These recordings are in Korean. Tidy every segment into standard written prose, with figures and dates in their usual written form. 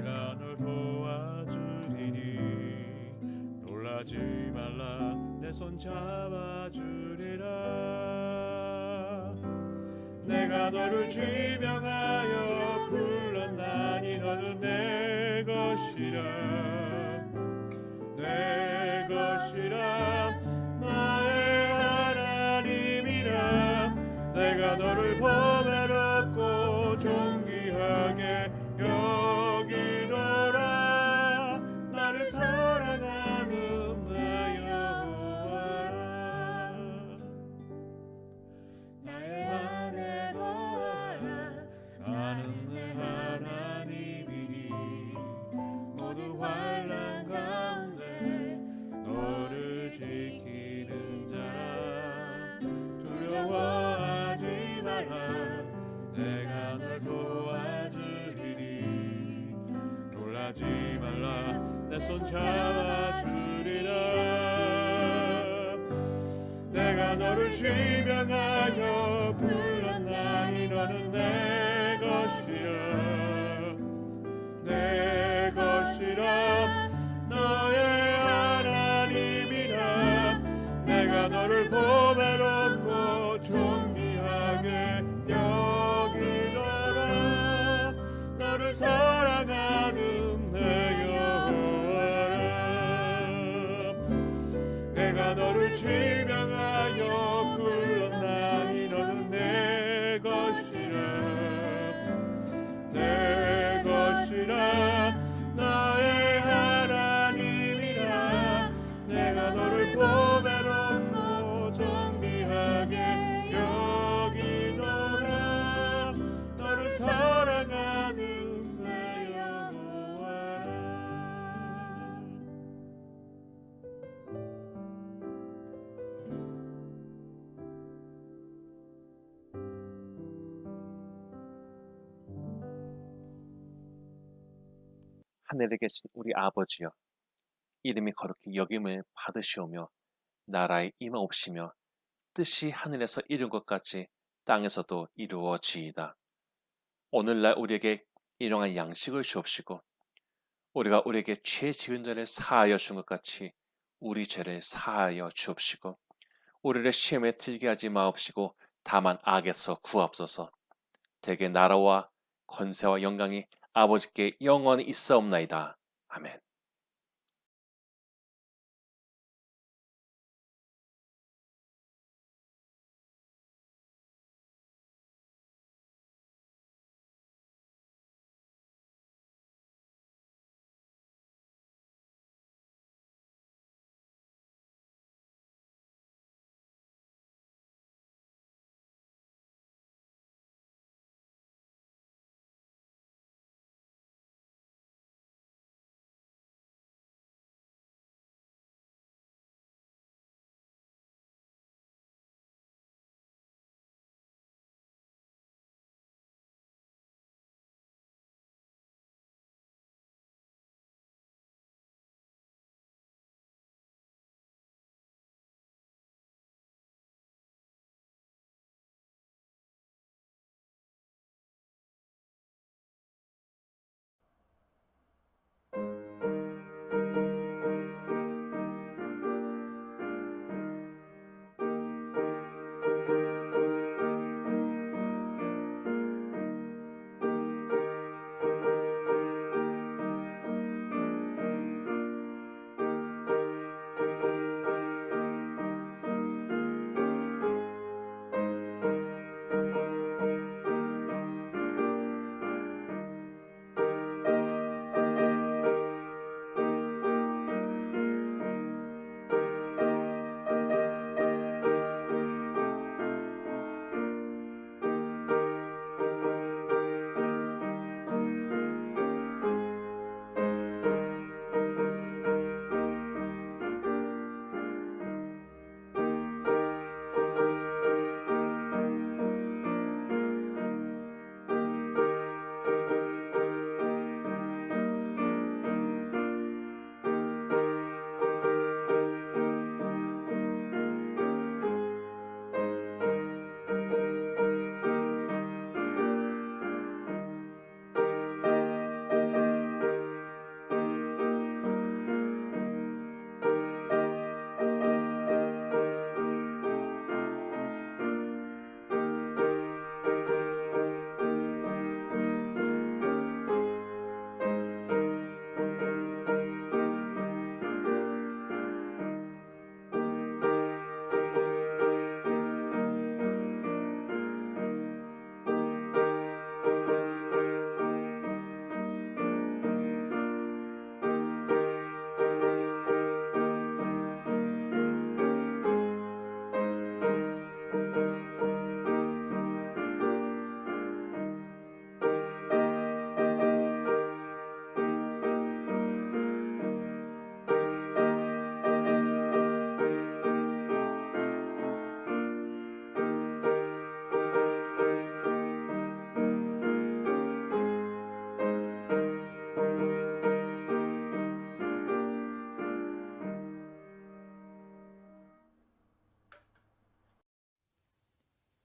내가 널 도와주리니 놀라지 말라 내 손 잡아주리라. 내가 너를 지명하여 불렀나니 너는 내 것이라. 내 것이라 나의 하나님이라. 내가 너를 보배롭고 존귀하게 여기노라. 나를 사랑하는 내 여호와라. 나의 안에 거하라. 나는 내 하나님이니 모든 환난 가운데 너를 지키는 자. 두려워하지 말라. 내가 널 도와주리니 놀라지 말라 내 손 잡아주리라. 내가 너를 지명하여 불렀나니 너는 내 것이라. 내 것이라 너의 하나님이라. 내가 너를 보배롭고 존귀하게 여기노라. 너를 사랑하는 내 여호와라. 내가 너를 지명하여 불렀나니 너는 내 것이라. 내 것이라 너의 하나님이라. 내가 너를 보배롭고 존귀하게 여기노라. 너를 사랑하는 내 여호와라. 하늘에 계신 우리 아버지여, 이름이 거룩히 여김을 받으시오며 나라의 임하옵시며 뜻이 하늘에서 이룬 것 같이 땅에서도 이루어지이다. 오늘날 우리에게 일용할 양식을 주옵시고 우리가 우리에게 죄 지은 자를 사하여 준 것 같이 우리 죄를 사하여 주옵시고 우리를 시험에 들게 하지 마옵시고 다만 악에서 구하옵소서. 대개 나라와 권세와 영광이 아버지께 영원히 있사옵나이다. 아멘.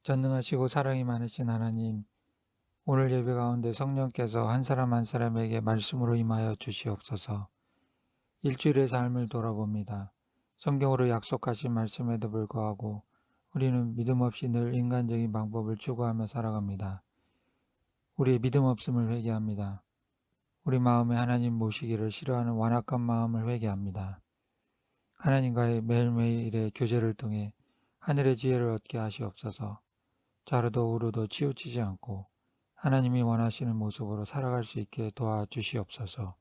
전능하시고 사랑이 많으신 하나님, 오늘 예배 가운데 성령께서 한 사람 한 사람에게 말씀으로 임하여 주시옵소서. 일주일의 삶을 돌아봅니다. 성경으로 약속하신 말씀에도 불구하고 우리는 믿음 없이 늘 인간적인 방법을 추구하며 살아갑니다. 우리의 믿음 없음을 회개합니다. 우리 마음에 하나님 모시기를 싫어하는 완악한 마음을 회개합니다. 하나님과의 매일매일의 교제를 통해 하늘의 지혜를 얻게 하시옵소서. 좌로도 우로도 치우치지 않고 하나님이 원하시는 모습으로 살아갈 수 있게 도와주시옵소서.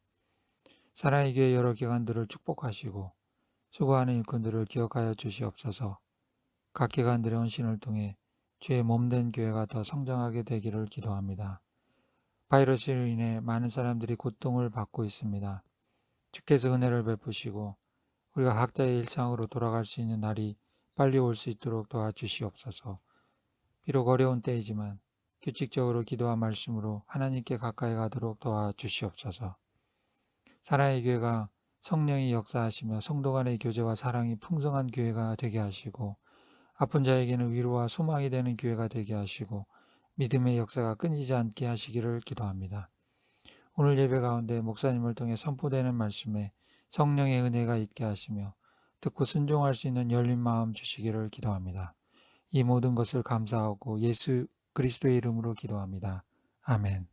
사랑의 교회 여러 기관들을 축복하시고 수고하는 일꾼들을 기억하여 주시옵소서. 각 기관들의 헌신을 통해 주의 몸된 교회가 더 성장하게 되기를 기도합니다. 바이러스로 인해 많은 사람들이 고통을 받고 있습니다. 주께서 은혜를 베푸시고 우리가 각자의 일상으로 돌아갈 수 있는 날이 빨리 올 수 있도록 도와주시옵소서. 비록 어려운 때이지만 규칙적으로 기도와 말씀으로 하나님께 가까이 가도록 도와주시옵소서. 사랑의 교회가 성령이 역사하시며 성도 간의 교제와 사랑이 풍성한 교회가 되게 하시고 아픈 자에게는 위로와 소망이 되는 교회가 되게 하시고 믿음의 역사가 끊이지 않게 하시기를 기도합니다. 오늘 예배 가운데 목사님을 통해 선포되는 말씀에 성령의 은혜가 있게 하시며 듣고 순종할 수 있는 열린 마음 주시기를 기도합니다. 이 모든 것을 감사하고 예수 그리스도의 이름으로 기도합니다. 아멘.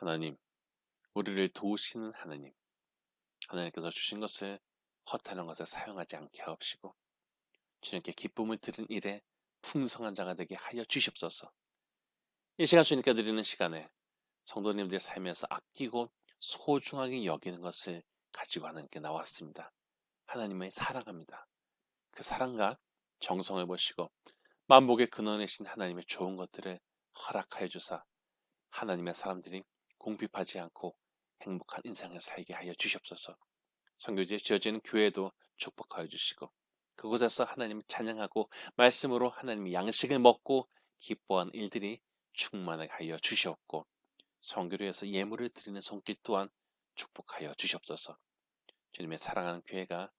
하나님, 우리를 도우시는 하나님, 하나님께서 주신 것을 허탄한 것에 사용하지 않게 하옵시고 주님께 기쁨을 드린 일에 풍성한 자가 되게 하여 주시옵소서. 이 시간 주님께 드리는 시간에 성도님들의 삶에서 아끼고 소중하게 여기는 것을 가지고 하나님께 나왔습니다. 하나님을 사랑합니다. 그 사랑과 정성을 보시고 만복의 근원이신 하나님의 좋은 것들을 허락하여 주사 하나님의 사람들이 궁핍하지 않고 행복한 인생을 살게 하여 주시옵소서. 선교지에 지어지는 교회도 축복하여 주시고 그곳에서 하나님을 찬양하고 말씀으로 하나님의 양식을 먹고 기뻐하는 일들이 충만하게 하여 주시옵고 선교를 위해서 예물을 드리는 손길 또한 축복하여 주시옵소서. 주님의 사랑하는 교회가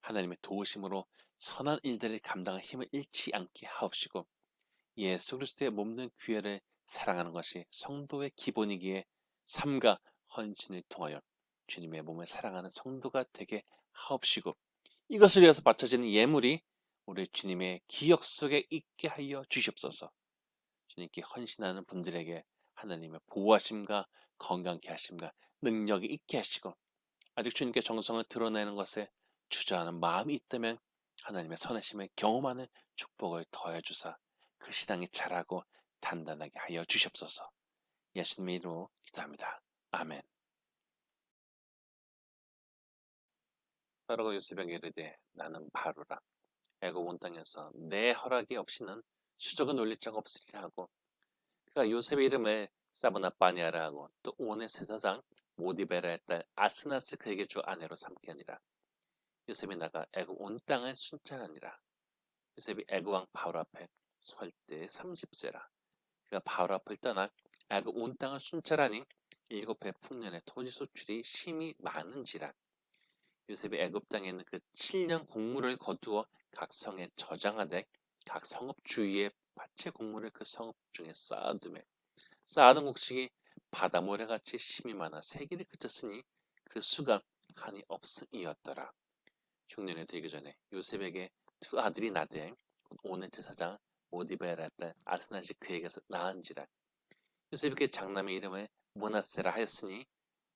하나님의 도우심으로 선한 일들을 감당할 힘을 잃지 않게 하옵시고 예수 그리스도의 몸된 교회를 사랑하는 것이 성도의 기본이기에 삶과 헌신을 통하여 주님의 몸을 사랑하는 성도가 되게 하옵시고 이것을 위해서 바쳐지는 예물이 우리 주님의 기억 속에 있게 하여 주시옵소서. 주님께 헌신하는 분들에게 하나님의 보호하심과 건강케 하심과 능력이 있게 하시고 아직 주님께 정성을 드러내는 것에 주저하는 마음이 있다면 하나님의 선하심을 경험하는 축복을 더해 주사 그 신앙이 자라고 단단하게 하여 주시옵소서. 예수님의 이름으로 기도합니다. 아멘. 바로가 요셉에게 이르되 나는 바로라. 애굽 온 땅에서 내 허락이 없이는 수족을 놀릴 자가 없으리라 하고 그가 요셉의 이름을 사브나빠니아라 하고 또 온의 세사장 모디베라의 딸 아스나스 그에게 주 아내로 삼게 하니라. 요셉이 나가 애굽 온 땅을 순찰하니라. 요셉이 애굽 왕 바로 앞에 설 때 30세라. 그가 바로 앞을 떠나 애굽 온 땅을 순찰하니 7해 풍년의 토지 소출이 심히 많은지라. 요셉이 애굽 땅에 있는 그 7년 곡물을 거두어 각 성에 저장하되 각 성읍 주위에 밭의 곡물을 그 성읍 중에 쌓아두매 쌓아둔 곡식이 바다 모래같이 심이 많아 세길이 그쳤으니 그 수가 한이 없음이었더라. 흉년에 들기 전에 요셉에게 두 아들이 나되 온의 제사장 모디베라 딸 아스나시 그에게서 낳은지라. 요셉이 그 장남의 이름을 므낫세라 하였으니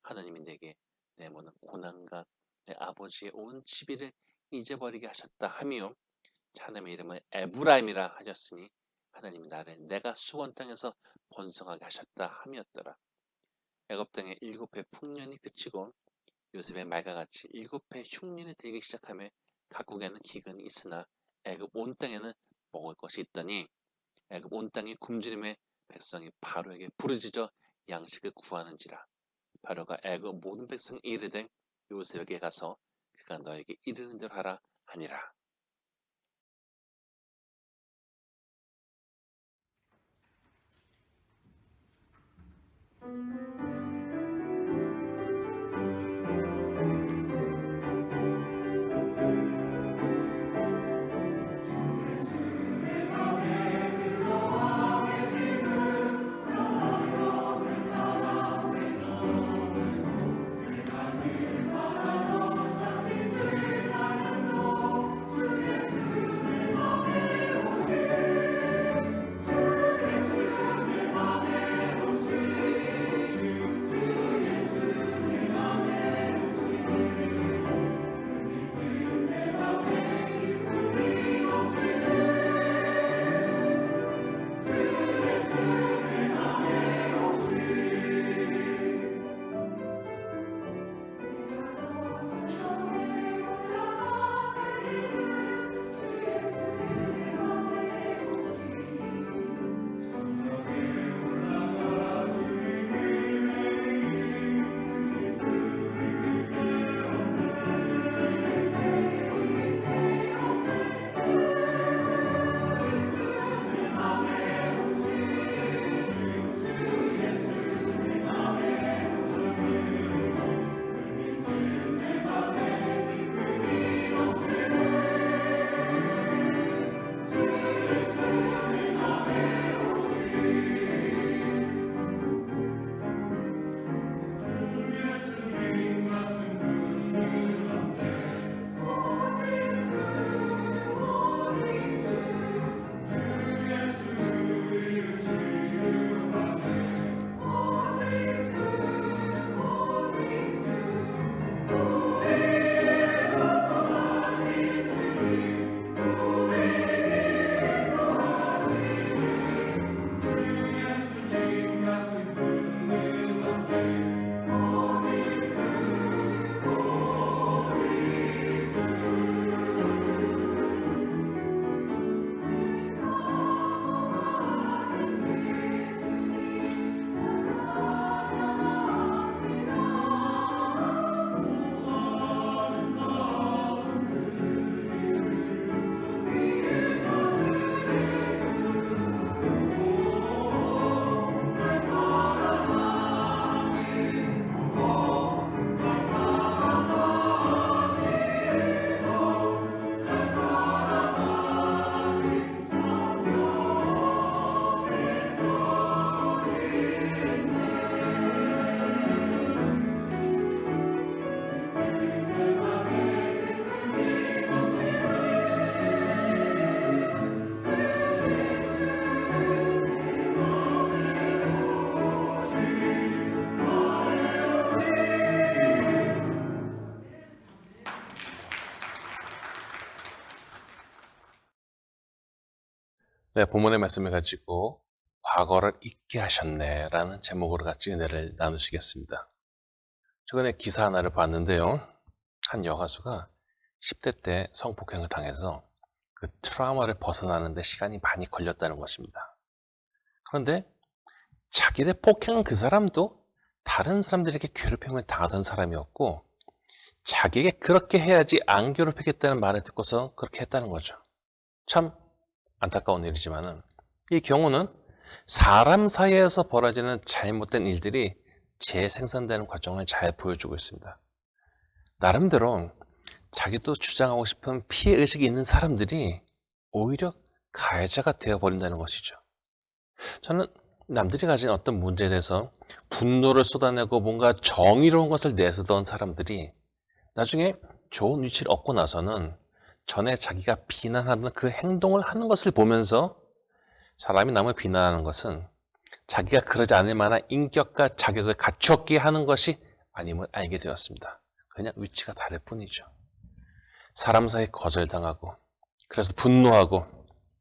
하나님이 내게 내 모든 고난과 내 아버지의 온 집이를 잊어버리게 하셨다 하며 하나님의 이름을 에브라임이라 하셨으니 하나님이 나를 내가 수원 땅에서 번성하게 하셨다 함이었더라. 애굽 땅의 7해 풍년이 그치고 요셉의 말과 같이 7해 흉년이 들기 시작하며 각국에는 기근이 있으나 애굽 온 땅에는 먹을 것이 있더니 애굽 온 땅이 굶주림에 백성이 바로에게 부르짖어 양식을 구하는지라. 바로가 애굽 모든 백성이 이르되 요셉에게 가서 그가 너에게 이르는 대로 하라 하니라. 네, 본문의 말씀을 가지고 과거를 잊게 하셨네 라는 제목으로 같이 은혜를 나누시겠습니다. 최근에 기사 하나를 봤는데요. 한 여가수가 10대 때 성폭행을 당해서 그 트라우마를 벗어나는데 시간이 많이 걸렸다는 것입니다. 그런데 자기를 폭행한 그 사람도 다른 사람들에게 괴롭힘을 당하던 사람이었고 자기에게 그렇게 해야지 안 괴롭히겠다는 말을 듣고서 그렇게 했다는 거죠. 참 안타까운 일이지만은 이 경우는 사람 사이에서 벌어지는 잘못된 일들이 재생산되는 과정을 잘 보여주고 있습니다. 나름대로 자기도 주장하고 싶은 피해의식이 있는 사람들이 오히려 가해자가 되어버린다는 것이죠. 저는 남들이 가진 어떤 문제에 대해서 분노를 쏟아내고 뭔가 정의로운 것을 내세던 사람들이 나중에 좋은 위치를 얻고 나서는 전에 자기가 비난하는 그 행동을 하는 것을 보면서 사람이 남을 비난하는 것은 자기가 그러지 않을 만한 인격과 자격을 갖추었기에 하는 것이 아님을 알게 되었습니다. 그냥 위치가 다를 뿐이죠. 사람 사이에 거절당하고 그래서 분노하고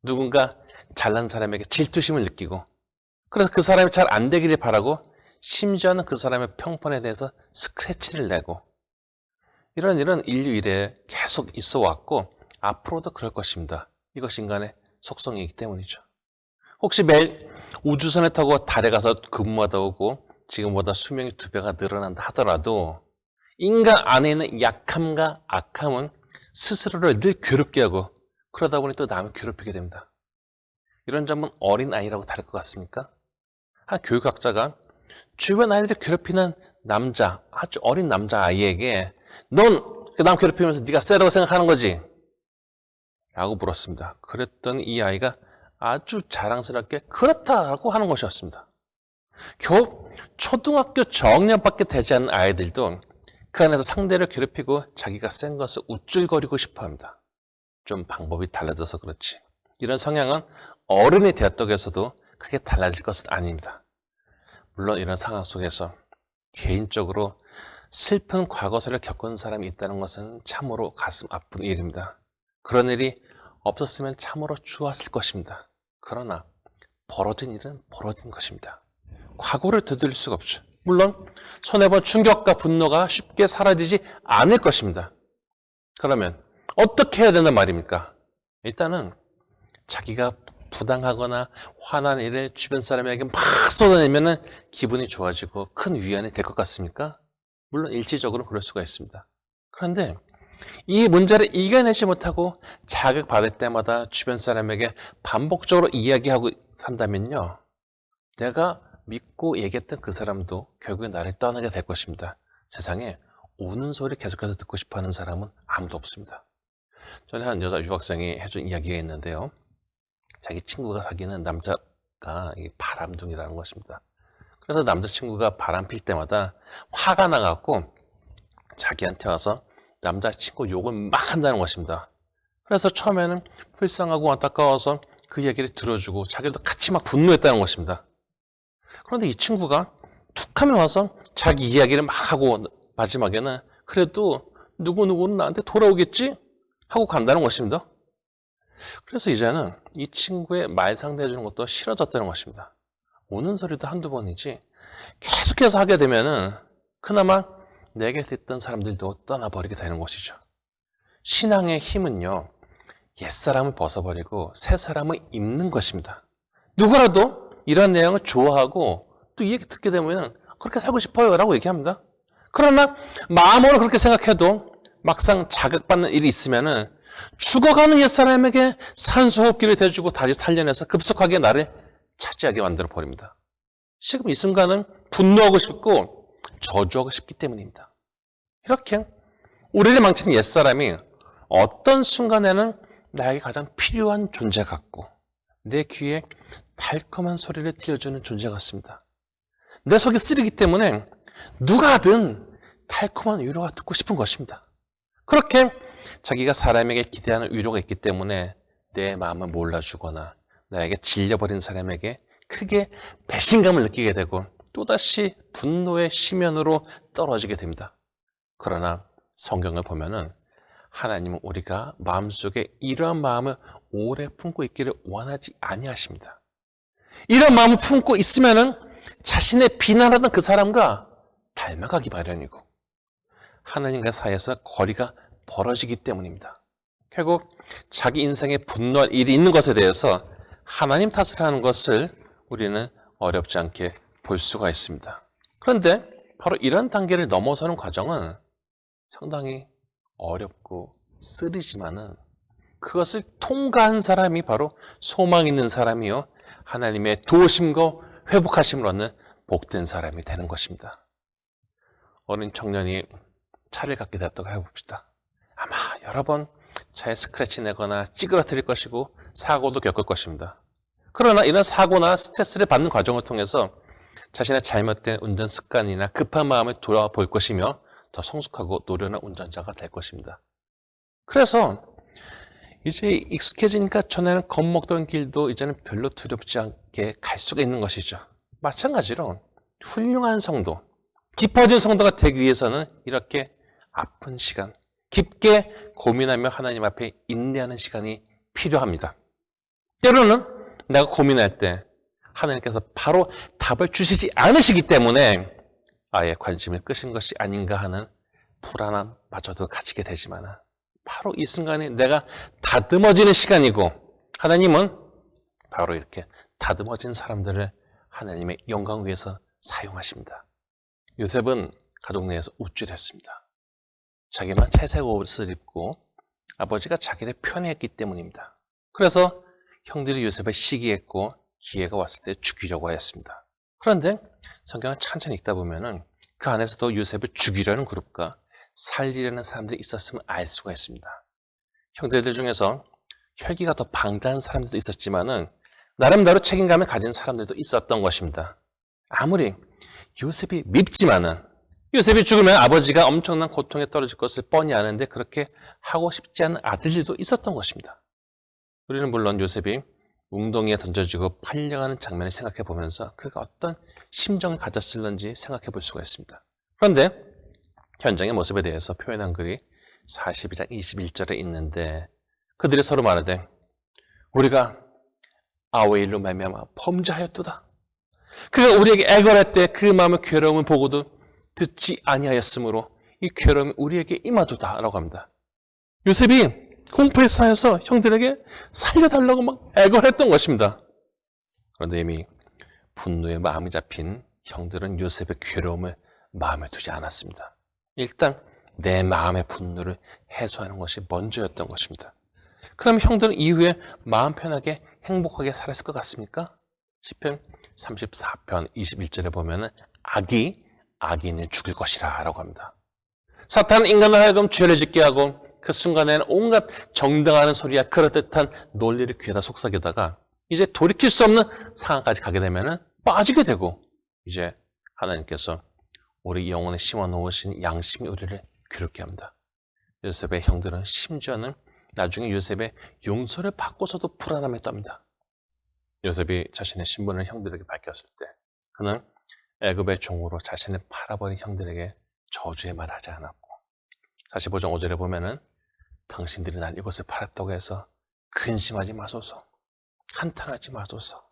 누군가 잘난 사람에게 질투심을 느끼고 그래서 그 사람이 잘 안 되기를 바라고 심지어는 그 사람의 평판에 대해서 스크래치를 내고 이런 일은 인류 이래에 계속 있어 왔고 앞으로도 그럴 것입니다. 이것이 인간의 속성이기 때문이죠. 혹시 매일 우주선에 타고 달에 가서 근무하다 오고 지금보다 수명이 2배가 늘어난다 하더라도 인간 안에 있는 약함과 악함은 스스로를 늘 괴롭게 하고 그러다 보니 또 남을 괴롭히게 됩니다. 이런 점은 어린아이라고 다를 것 같습니까? 한 교육학자가 주변 아이들을 괴롭히는 남자, 아주 어린 남자아이에게 넌 남 괴롭히면서 네가 세다고 생각하는 거지? 라고 물었습니다. 그랬더니 이 아이가 아주 자랑스럽게 그렇다라고 하는 것이었습니다. 겨우 초등학교 저학년밖에 되지 않은 아이들도 그 안에서 상대를 괴롭히고 자기가 센 것을 우쭐거리고 싶어합니다. 좀 방법이 달라져서 그렇지. 이런 성향은 어른이 되었다고 해서도 크게 달라질 것은 아닙니다. 물론 이런 상황 속에서 개인적으로 슬픈 과거사를 겪은 사람이 있다는 것은 참으로 가슴 아픈 일입니다. 그런 일이 없었으면 참으로 좋았을 것입니다. 그러나 벌어진 일은 벌어진 것입니다. 과거를 되돌릴 수가 없죠. 물론 손해본 충격과 분노가 쉽게 사라지지 않을 것입니다. 그러면 어떻게 해야 된단 말입니까? 일단은 자기가 부당하거나 화난 일을 주변 사람에게 막 쏟아내면 기분이 좋아지고 큰 위안이 될 것 같습니까? 물론 일시적으로 그럴 수가 있습니다. 그런데 이 문제를 이겨내지 못하고 자극받을 때마다 주변 사람에게 반복적으로 이야기하고 산다면요. 내가 믿고 얘기했던 그 사람도 결국에 나를 떠나게 될 것입니다. 세상에 우는 소리 계속해서 듣고 싶어하는 사람은 아무도 없습니다. 전에 한 여자 유학생이 해준 이야기가 있는데요. 자기 친구가 사귀는 남자가 바람둥이라는 것입니다. 그래서 남자친구가 바람 필 때마다 화가 나갖고 자기한테 와서 남자친구 욕을 막 한다는 것입니다. 그래서 처음에는 불쌍하고 안타까워서 그 얘기를 들어주고 자기도 같이 막 분노했다는 것입니다. 그런데 이 친구가 툭 하면 와서 자기 이야기를 막 하고 마지막에는 그래도 누구누구는 나한테 돌아오겠지? 하고 간다는 것입니다. 그래서 이제는 이 친구의 말 상대해주는 것도 싫어졌다는 것입니다. 우는 소리도 한두 번이지 계속해서 하게 되면은 그나마 내게 있던 사람들도 떠나버리게 되는 것이죠. 신앙의 힘은요, 옛사람을 벗어버리고 새 사람을 입는 것입니다. 누구라도 이런 내용을 좋아하고 또 이 얘기 듣게 되면 그렇게 살고 싶어요 라고 얘기합니다. 그러나 마음으로 그렇게 생각해도 막상 자극받는 일이 있으면은 죽어가는 옛사람에게 산소호흡기를 대주고 다시 살려내서 급속하게 나를 차지하게 만들어 버립니다. 지금 이 순간은 분노하고 싶고 저주하고 싶기 때문입니다. 이렇게 우리를 망치는 옛사람이 어떤 순간에는 나에게 가장 필요한 존재 같고 내 귀에 달콤한 소리를 들려주는 존재 같습니다. 내 속이 쓰리기 때문에 누가 하든 달콤한 위로가 듣고 싶은 것입니다. 그렇게 자기가 사람에게 기대하는 위로가 있기 때문에 내 마음을 몰라주거나 나에게 질려버린 사람에게 크게 배신감을 느끼게 되고 또다시 분노의 심연으로 떨어지게 됩니다. 그러나 성경을 보면은 하나님은 우리가 마음속에 이러한 마음을 오래 품고 있기를 원하지 아니하십니다. 이런 마음을 품고 있으면은 자신의 비난하던 그 사람과 닮아가기 마련이고 하나님과 사이에서 거리가 벌어지기 때문입니다. 결국 자기 인생에 분노할 일이 있는 것에 대해서 하나님 탓을 하는 것을 우리는 어렵지 않게 볼 수가 있습니다. 그런데 바로 이런 단계를 넘어서는 과정은 상당히 어렵고 쓰리지만은 그것을 통과한 사람이 바로 소망 있는 사람이요 하나님의 도우심과 회복하심을 얻는 복된 사람이 되는 것입니다. 어린 청년이 차를 갖게 됐다고 해봅시다. 아마 여러 번 차에 스크래치 내거나 찌그러뜨릴 것이고 사고도 겪을 것입니다. 그러나 이런 사고나 스트레스를 받는 과정을 통해서 자신의 잘못된 운전 습관이나 급한 마음을 돌아볼 것이며 더 성숙하고 노련한 운전자가 될 것입니다. 그래서 이제 익숙해지니까 전에는 겁먹던 길도 이제는 별로 두렵지 않게 갈 수가 있는 것이죠. 마찬가지로 훌륭한 성도, 깊어진 성도가 되기 위해서는 이렇게 아픈 시간, 깊게 고민하며 하나님 앞에 인내하는 시간이 필요합니다. 때로는 내가 고민할 때 하나님께서 바로 답을 주시지 않으시기 때문에 아예 관심을 끄신 것이 아닌가 하는 불안함마저도 가지게 되지만 바로 이 순간이 내가 다듬어지는 시간이고 하나님은 바로 이렇게 다듬어진 사람들을 하나님의 영광 위해서 사용하십니다. 요셉은 가족 내에서 우쭐했습니다. 자기만 채색 옷을 입고 아버지가 자기를 편애했기 때문입니다. 그래서 형들이 요셉을 시기했고 기회가 왔을 때 죽이려고 했습니다. 그런데 성경을 천천히 읽다 보면은 그 안에서도 요셉을 죽이려는 그룹과 살리려는 사람들이 있었음을 알 수가 있습니다. 형제들 중에서 혈기가 더 방자한 사람들도 있었지만은 나름대로 책임감을 가진 사람들도 있었던 것입니다. 아무리 요셉이 밉지만은 요셉이 죽으면 아버지가 엄청난 고통에 떨어질 것을 뻔히 아는데 그렇게 하고 싶지 않은 아들들도 있었던 것입니다. 우리는 물론 요셉이 웅덩이에 던져지고 팔려가는 장면을 생각해 보면서 그가 어떤 심정을 가졌을런지 생각해 볼 수가 있습니다. 그런데 현장의 모습에 대해서 표현한 글이 42장 21절에 있는데 그들이 서로 말하되 우리가 아우의 일로 말미암아 범죄하였도다. 그가 우리에게 애걸할 때 그 마음의 괴로움을 보고도 듣지 아니하였으므로 이 괴로움이 우리에게 임하도다 라고 합니다. 요셉이 공포의 상에서 형들에게 살려달라고 막 애걸했던 것입니다. 그런데 이미 분노의 마음이 잡힌 형들은 요셉의 괴로움을 마음에 두지 않았습니다. 일단 내 마음의 분노를 해소하는 것이 먼저였던 것입니다. 그럼 형들은 이후에 마음 편하게 행복하게 살았을 것 같습니까? 시편 34편 21절에 보면은 악이 악인을 죽일 것이라 라고 합니다. 사탄은 인간을 하여금 죄를 짓게 하고 그 순간에는 온갖 정당하는 소리야 그럴듯한 논리를 귀에다 속삭이다가 이제 돌이킬 수 없는 상황까지 가게 되면은 빠지게 되고 이제 하나님께서 우리 영혼에 심어놓으신 양심이 우리를 괴롭게 합니다. 요셉의 형들은 심지어는 나중에 요셉의 용서를 받고서도 불안함에 떱니다. 요셉이 자신의 신분을 형들에게 밝혔을 때 그는 애굽의 종으로 자신을 팔아버린 형들에게 저주의 말을 하지 않았고 45장 5절에 보면은 당신들이 날 이것을 팔았다고 해서 근심하지 마소서, 한탄하지 마소서.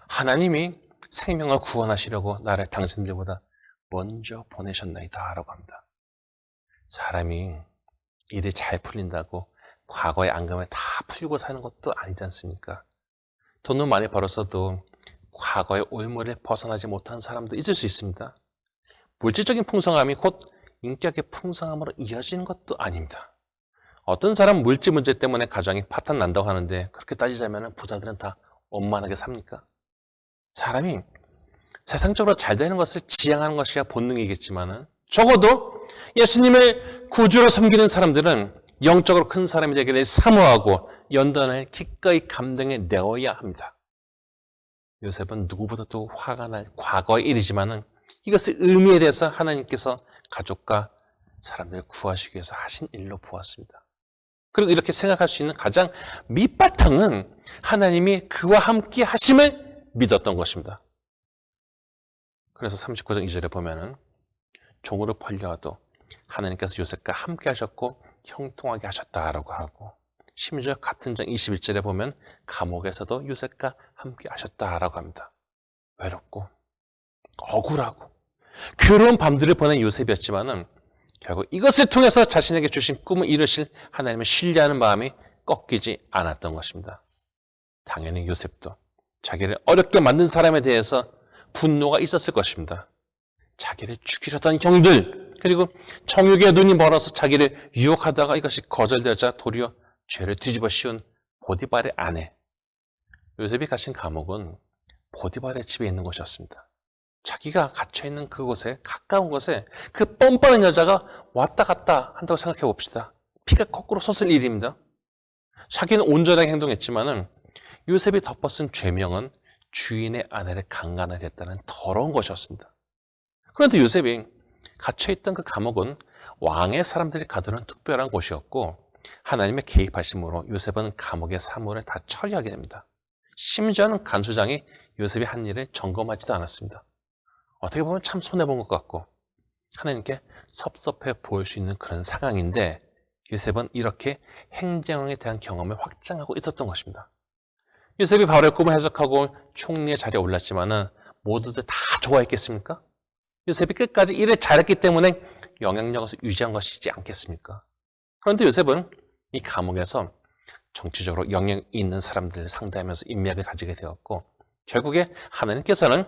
하나님이 생명을 구원하시려고 나를 당신들보다 먼저 보내셨나이다 라고 합니다. 사람이 일이 잘 풀린다고 과거의 앙금을 다 풀고 사는 것도 아니지 않습니까? 돈을 많이 벌었어도 과거의 올무를 벗어나지 못한 사람도 있을 수 있습니다. 물질적인 풍성함이 곧 인격의 풍성함으로 이어지는 것도 아닙니다. 어떤 사람 물질 문제 때문에 가정이 파탄 난다고 하는데 그렇게 따지자면 부자들은 다 원만하게 삽니까? 사람이 세상적으로 잘 되는 것을 지향하는 것이야 본능이겠지만 적어도 예수님을 구주로 섬기는 사람들은 영적으로 큰 사람이 되기를 사모하고 연단을 기꺼이 감당해 내어야 합니다. 요셉은 누구보다도 화가 날 과거의 일이지만 이것의 의미에 대해서 하나님께서 가족과 사람들을 구하시기 위해서 하신 일로 보았습니다. 그리고 이렇게 생각할 수 있는 가장 밑바탕은 하나님이 그와 함께 하심을 믿었던 것입니다. 그래서 39장 2절에 보면은 종으로 팔려와도 하나님께서 요셉과 함께 하셨고 형통하게 하셨다라고 하고, 심지어 같은 장 21절에 보면 감옥에서도 요셉과 함께 하셨다라고 합니다. 외롭고 억울하고 괴로운 밤들을 보낸 요셉이었지만은 결국 이것을 통해서 자신에게 주신 꿈을 이루실 하나님을 신뢰하는 마음이 꺾이지 않았던 것입니다. 당연히 요셉도 자기를 어렵게 만든 사람에 대해서 분노가 있었을 것입니다. 자기를 죽이려던 형들, 그리고 정욕의 눈이 멀어서 자기를 유혹하다가 이것이 거절되자 도리어 죄를 뒤집어 씌운 보디발의 아내. 요셉이 갇힌 감옥은 보디발의 집에 있는 곳이었습니다. 자기가 갇혀있는 그곳에, 가까운 곳에 그 뻔뻔한 여자가 왔다 갔다 한다고 생각해 봅시다. 피가 거꾸로 솟을 일입니다. 자기는 온전하게 행동했지만은 요셉이 덮어쓴 죄명은 주인의 아내를 강간을 했다는 더러운 것이었습니다. 그런데 요셉이 갇혀있던 그 감옥은 왕의 사람들이 가두는 특별한 곳이었고, 하나님의 개입하심으로 요셉은 감옥의 사물을 다 처리하게 됩니다. 심지어는 간수장이 요셉이 한 일을 점검하지도 않았습니다. 어떻게 보면 참 손해본 것 같고 하나님께 섭섭해 보일 수 있는 그런 상황인데, 요셉은 이렇게 행정에 대한 경험을 확장하고 있었던 것입니다. 요셉이 바로의 꿈을 해석하고 총리의 자리에 올랐지만은 모두들 다 좋아했겠습니까? 요셉이 끝까지 일을 잘했기 때문에 영향력을 유지한 것이지 않겠습니까? 그런데 요셉은 이 감옥에서 정치적으로 영향 있는 사람들을 상대하면서 인맥을 가지게 되었고, 결국에 하나님께서는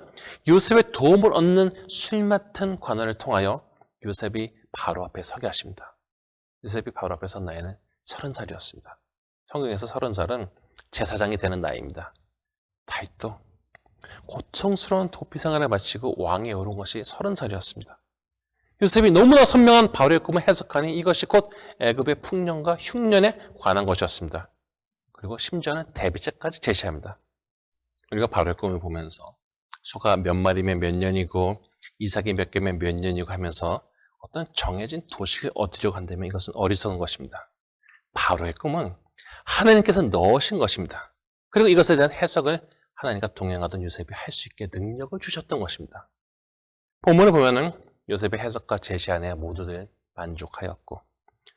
요셉의 도움을 얻는 술 맡은 관원을 통하여 요셉이 바로 앞에 서게 하십니다. 요셉이 바로 앞에 선 나이는 30살이었습니다. 성경에서 30살은 제사장이 되는 나이입니다. 다윗도 고통스러운 도피 생활을 마치고 왕에 오른 것이 30살이었습니다. 요셉이 너무나 선명한 바로의 꿈을 해석하니 이것이 곧 애굽의 풍년과 흉년에 관한 것이었습니다. 그리고 심지어는 대비책까지 제시합니다. 우리가 바로의 꿈을 보면서 소가 몇 마리면 몇 년이고 이삭이 몇 개면 몇 년이고 하면서 어떤 정해진 도식을 얻으려고 한다면 이것은 어리석은 것입니다. 바로의 꿈은 하나님께서 넣으신 것입니다. 그리고 이것에 대한 해석을 하나님과 동행하던 요셉이 할 수 있게 능력을 주셨던 것입니다. 본문을 보면은 요셉의 해석과 제시 안에 모두들 만족하였고,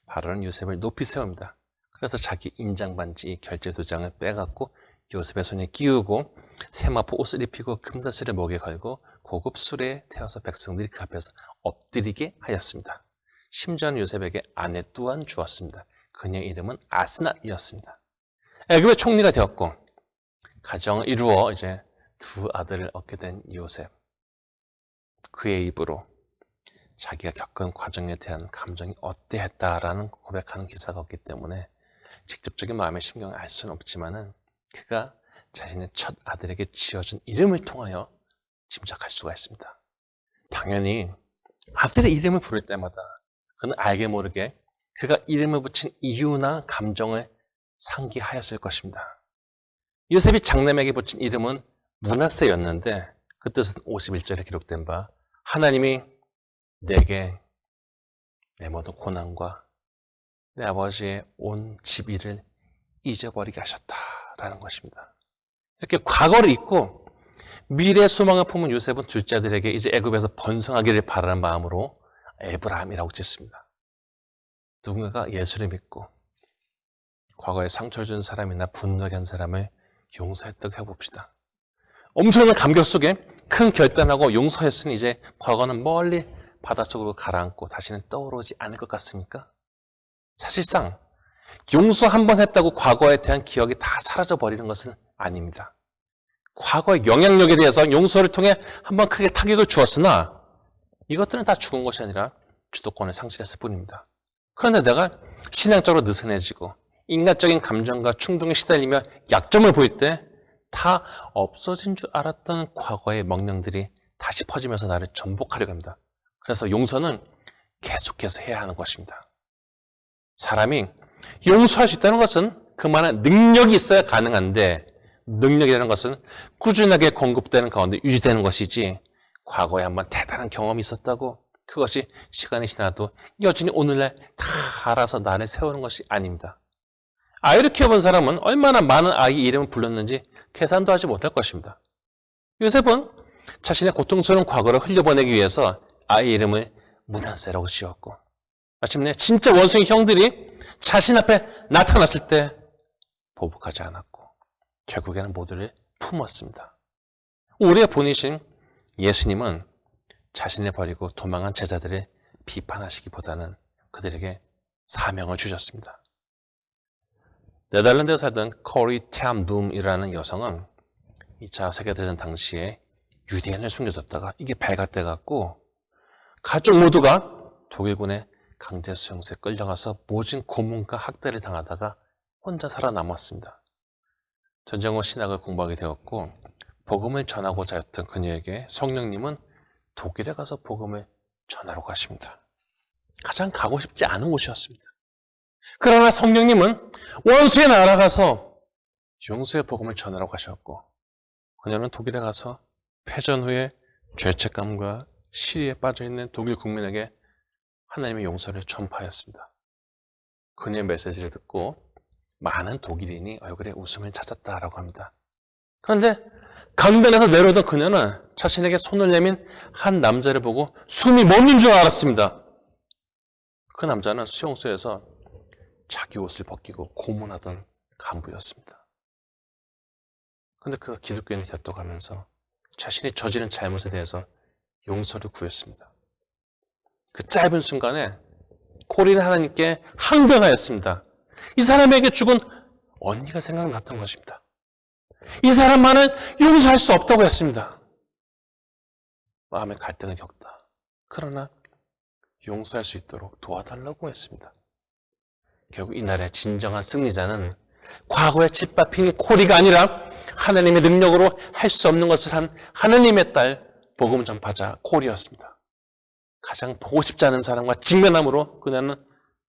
바로는 요셉을 높이 세웁니다. 그래서 자기 인장반지 결제 도장을 빼갖고 요셉의 손에 끼우고 세마포 옷을 입히고 금사슬을 목에 걸고 고급 술에 태워서 백성들이 그 앞에서 엎드리게 하였습니다. 심지어는 요셉에게 아내 또한 주었습니다. 그녀의 이름은 아스낫이었습니다. 애굽의 총리가 되었고 가정을 이루어 이제 두 아들을 얻게 된 요셉. 그의 입으로 자기가 겪은 과정에 대한 감정이 어때했다라는 고백하는 기사가 없기 때문에 직접적인 마음의 심경을 알 수는 없지만은 그가 자신의 첫 아들에게 지어준 이름을 통하여 짐작할 수가 있습니다. 당연히 아들의 이름을 부를 때마다 그는 알게 모르게 그가 이름을 붙인 이유나 감정을 상기하였을 것입니다. 요셉이 장남에게 붙인 이름은 므낫세였는데 그 뜻은 51절에 기록된 바 하나님이 내게 내 모든 고난과 내 아버지의 온 집일을 잊어버리게 하셨다라는 것입니다. 이렇게 과거를 잊고 미래의 소망을 품은 요셉은 둘째 아들에게 이제 애굽에서 번성하기를 바라는 마음으로 에브라함이라고 짓습니다. 누군가가 예수를 믿고 과거에 상처를 준 사람이나 분노하게 한 사람을 용서했다고 해봅시다. 엄청난 감격 속에 큰 결단하고 용서했으니 이제 과거는 멀리 바닷속으로 가라앉고 다시는 떠오르지 않을 것 같습니까? 사실상 용서 한 번 했다고 과거에 대한 기억이 다 사라져버리는 것은 아닙니다. 과거의 영향력에 대해서 용서를 통해 한번 크게 타격을 주었으나 이것들은 다 죽은 것이 아니라 주도권을 상실했을 뿐입니다. 그런데 내가 신앙적으로 느슨해지고 인간적인 감정과 충동에 시달리며 약점을 보일 때 다 없어진 줄 알았던 과거의 명령들이 다시 퍼지면서 나를 전복하려고 합니다. 그래서 용서는 계속해서 해야 하는 것입니다. 사람이 용서할 수 있다는 것은 그만한 능력이 있어야 가능한데 능력이라는 것은 꾸준하게 공급되는 가운데 유지되는 것이지 과거에 한번 대단한 경험이 있었다고 그것이 시간이 지나도 여전히 오늘날 다 알아서 나를 세우는 것이 아닙니다. 아이를 키워본 사람은 얼마나 많은 아이 이름을 불렀는지 계산도 하지 못할 것입니다. 요셉은 자신의 고통스러운 과거를 흘려보내기 위해서 아이 이름을 므낫세라고 지었고 마침내 진짜 원숭이 형들이 자신 앞에 나타났을 때 보복하지 않았고 결국에는 모두를 품었습니다. 우리의 본이신 예수님은 자신을 버리고 도망한 제자들을 비판하시기보다는 그들에게 사명을 주셨습니다. 네덜란드에 살던 코리 템붐이라는 여성은 2차 세계대전 당시에 유대인을 숨겨줬다가 이게 발각돼갖고 가족 모두가 독일군의 강제 수용소에 끌려가서 모진 고문과 학대를 당하다가 혼자 살아남았습니다. 전쟁 후 신학을 공부하게 되었고 복음을 전하고자 했던 그녀에게 성령님은 독일에 가서 복음을 전하러 가십니다. 가장 가고 싶지 않은 곳이었습니다. 그러나 성령님은 원수에 날아가서 용서의 복음을 전하러 가셨고 그녀는 독일에 가서 패전 후에 죄책감과 시리에 빠져있는 독일 국민에게 하나님의 용서를 전파하였습니다. 그녀의 메시지를 듣고 많은 독일인이 얼굴에 웃음을 찾았다라고 합니다. 그런데 강단에서 내려오던 그녀는 자신에게 손을 내민 한 남자를 보고 숨이 멎는 줄 알았습니다. 그 남자는 수용소에서 자기 옷을 벗기고 고문하던 간부였습니다. 그런데 그가 기독교인이 되었다고 하면서 자신이 저지른 잘못에 대해서 용서를 구했습니다. 그 짧은 순간에 코리는 하나님께 항변하였습니다. 이 사람에게 죽은 언니가 생각났던 것입니다. 이 사람만은 용서할 수 없다고 했습니다. 마음의 갈등을 겪다. 그러나 용서할 수 있도록 도와달라고 했습니다. 결국 이날의 진정한 승리자는 과거에 짓밟힌 코리가 아니라 하나님의 능력으로 할 수 없는 것을 한 하나님의 딸 복음 전파자 코리였습니다. 가장 보고 싶지 않은 사람과 직면함으로 그녀는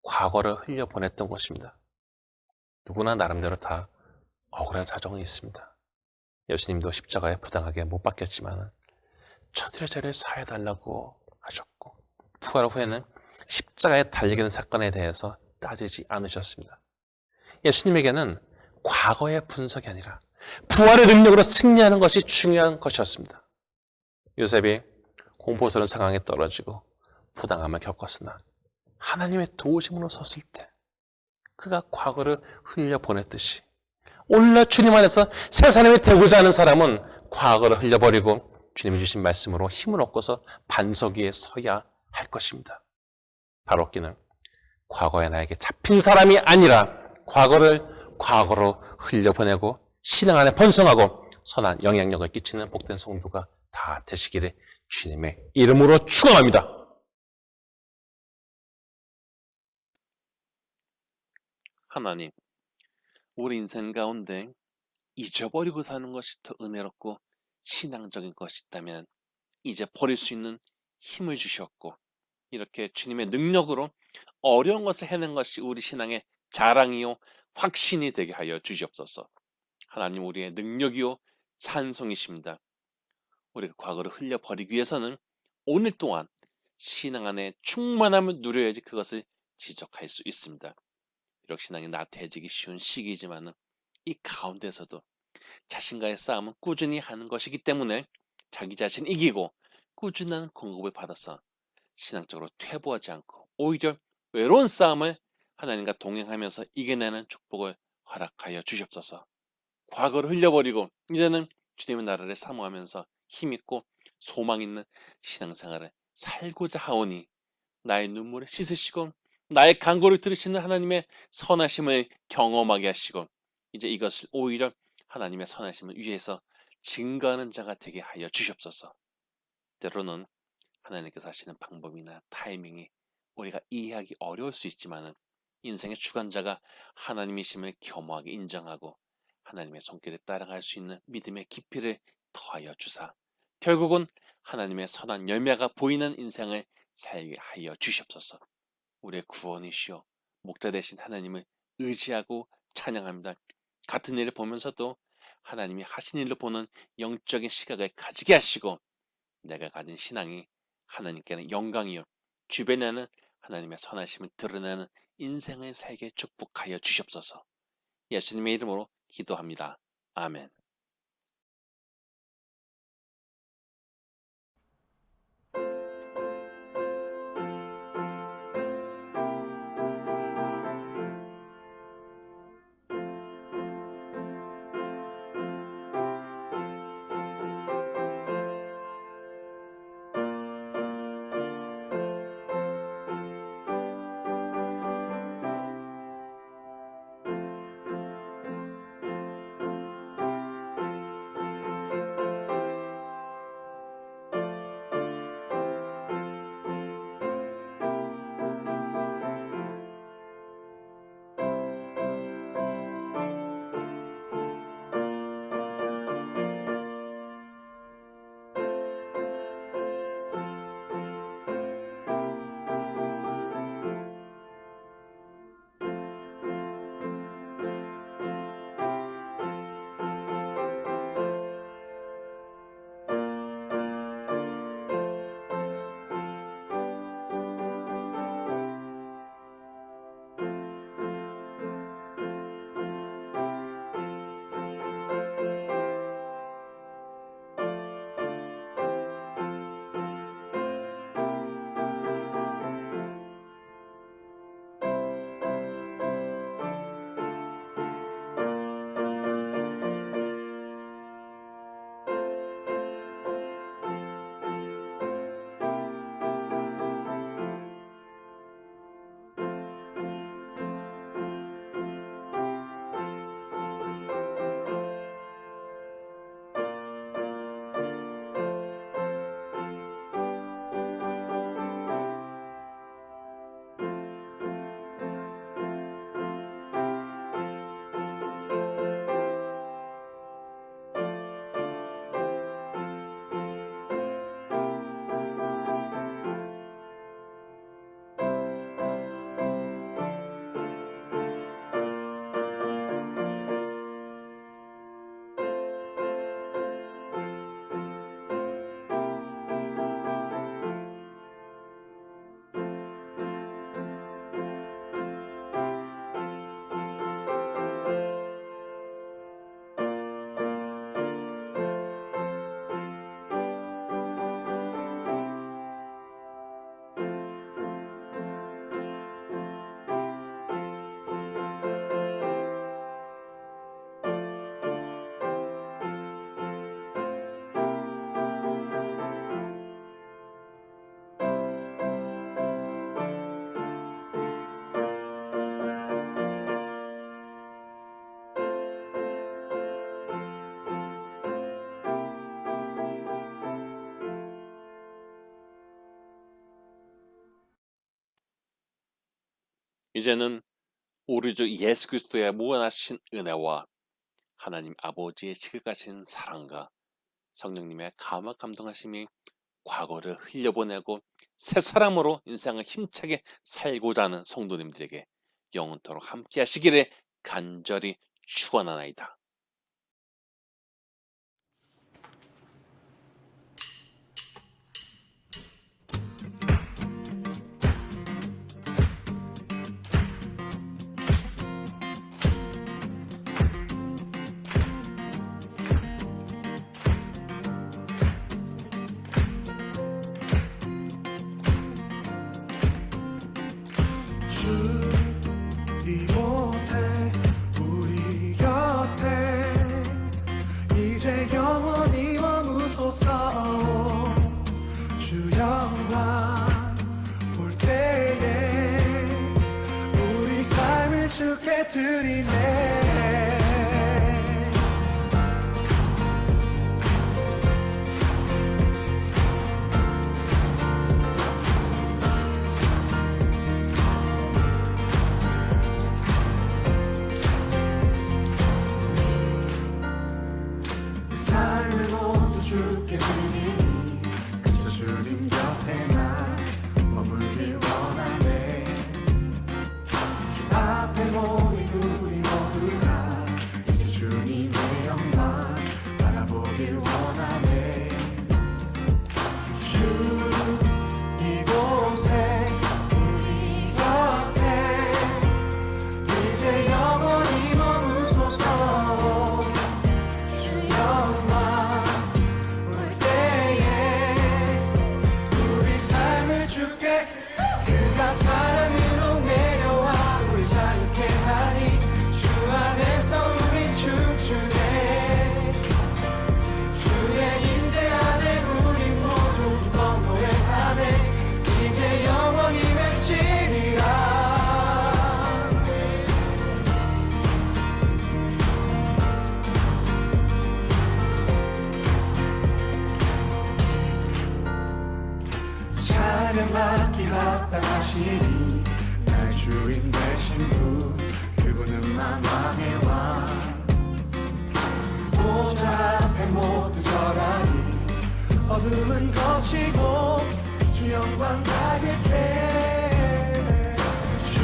과거를 흘려보냈던 것입니다. 누구나 나름대로 다 억울한 사정이 있습니다. 예수님도 십자가에 부당하게 못 박혔지만 저들의 죄를 사해달라고 하셨고 부활 후에는 십자가에 달리게 된 사건에 대해서 따지지 않으셨습니다. 예수님에게는 과거의 분석이 아니라 부활의 능력으로 승리하는 것이 중요한 것이었습니다. 요셉이 공포스러운 상황에 떨어지고 부당함을 겪었으나 하나님의 도우심으로 섰을 때 그가 과거를 흘려보냈듯이 오늘날 주님 안에서 새 사람이 되고자 하는 사람은 과거를 흘려버리고 주님이 주신 말씀으로 힘을 얻고서 반석 위에 서야 할 것입니다. 바로 그는 과거에 나에게 잡힌 사람이 아니라 과거를 과거로 흘려보내고 신앙 안에 번성하고 선한 영향력을 끼치는 복된 성도가 다 되시기를 주님의 이름으로 축원합니다. 하나님, 우리 인생 가운데 잊어버리고 사는 것이 더 은혜롭고 신앙적인 것이 있다면 이제 버릴 수 있는 힘을 주셨고 이렇게 주님의 능력으로 어려운 것을 해낸 것이 우리 신앙의 자랑이요 확신이 되게 하여 주시옵소서. 하나님 우리의 능력이요 찬송이십니다. 우리가 과거를 흘려버리기 위해서는 오늘 동안 신앙 안에 충만함을 누려야지 그것을 지적할 수 있습니다. 비록 신앙이 나태해지기 쉬운 시기이지만 이 가운데서도 자신과의 싸움은 꾸준히 하는 것이기 때문에 자기 자신 이기고 꾸준한 공급을 받아서 신앙적으로 퇴보하지 않고 오히려 외로운 싸움을 하나님과 동행하면서 이겨내는 축복을 허락하여 주시옵소서. 과거를 흘려버리고 이제는 주님의 나라를 사모하면서 힘있고 소망 있는 신앙생활을 살고자 하오니 나의 눈물을 씻으시고 나의 간구를 들으시는 하나님의 선하심을 경험하게 하시고 이제 이것을 오히려 하나님의 선하심을 위해서 증거하는 자가 되게 하여 주시옵소서. 때로는 하나님께서 하시는 방법이나 타이밍이 우리가 이해하기 어려울 수 있지만 인생의 주관자가 하나님이심을 겸허하게 인정하고 하나님의 손길에 따라갈 수 있는 믿음의 깊이를 더하여 주사 결국은 하나님의 선한 열매가 보이는 인생을 살게 하여 주시옵소서. 우리의 구원이시오 목자 되신 하나님을 의지하고 찬양합니다. 같은 일을 보면서도 하나님이 하신 일로 보는 영적인 시각을 가지게 하시고 내가 가진 신앙이 하나님께는 영광이요 주변에는 하나님의 선하심을 드러내는 인생을 살게 축복하여 주시옵소서. 예수님의 이름으로 기도합니다. 아멘. 이제는 우리 주 예수 그리스도의 무한하신 은혜와 하나님 아버지의 지극하신 사랑과 성령님의 감화 감동하심이 과거를 흘려보내고 새 사람으로 인생을 힘차게 살고자 하는 성도님들에게 영원토록 함께 하시기를 간절히 축원하나이다. 주 이곳에 우리 곁에 이제 영원히 머무소서. 주 영광 볼 때에 우리 삶을 주께 드리네. 삶을 모두 주께 드리니 그저 주님 곁에만 머물길 원하네. 주 앞에 모인 우리 모두가 이제 주님의 영광 바라보길 원하네. 주 이곳에 우리 곁에 이제 영원히 머무소서. 주 영광 올 때에 우리 삶을 주께 그가 사랑으로 내려와 우리 자유케 하니 주 안에서 우리 춤추네. 주의 임재 안에 우리 모두 기뻐 노래하네. 이제 영원히 외치리라. 찬양받기 합당하시니 나의 주인 되신 분 그분은 만왕의 왕. 보좌 앞에 모두 절하니 어둠은 거치고 주 영광 가득해. 주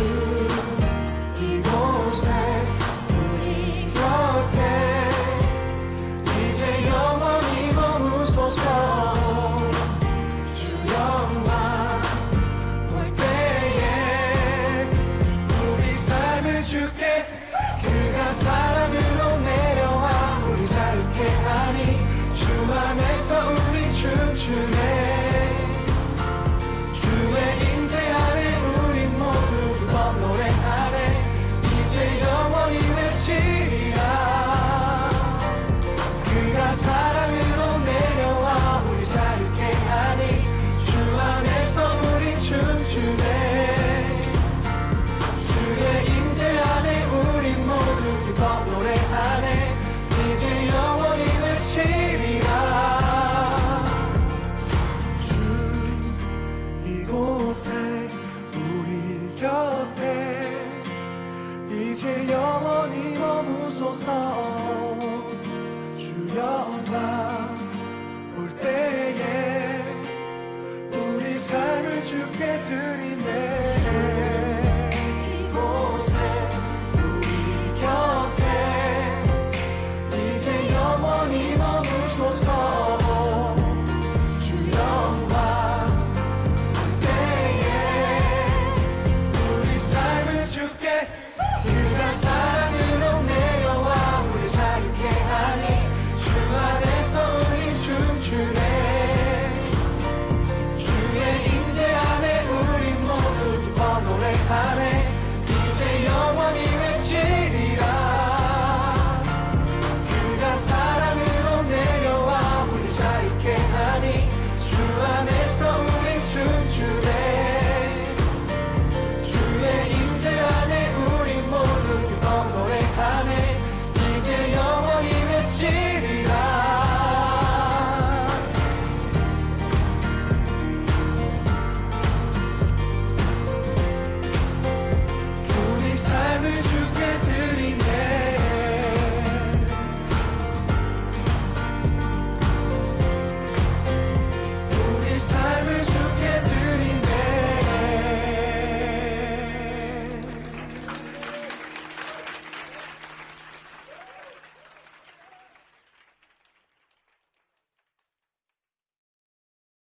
이곳에 우리 곁에 이제 영원히 머무소서. 주 영광 올 때에 우리 삶을 주께 그가 사랑으로 내려와 우리 자유케 하니 주 안에서 우리 춤추네. 주의 임재 안에 우리 모두 기뻐 노래하네. 이제 영원히 외치리라. 그가 사랑으로 내려와 우리 자유케 하니 주 안에서 우리 춤추네. 주의 임재 안에 우리 모두 기뻐 노래하네. 이제 영원히 외치리라. 주 이곳에 우리 곁에 이제 영원히 머무소서. 주 영광 볼 때에 우리 삶을 주께 드리네.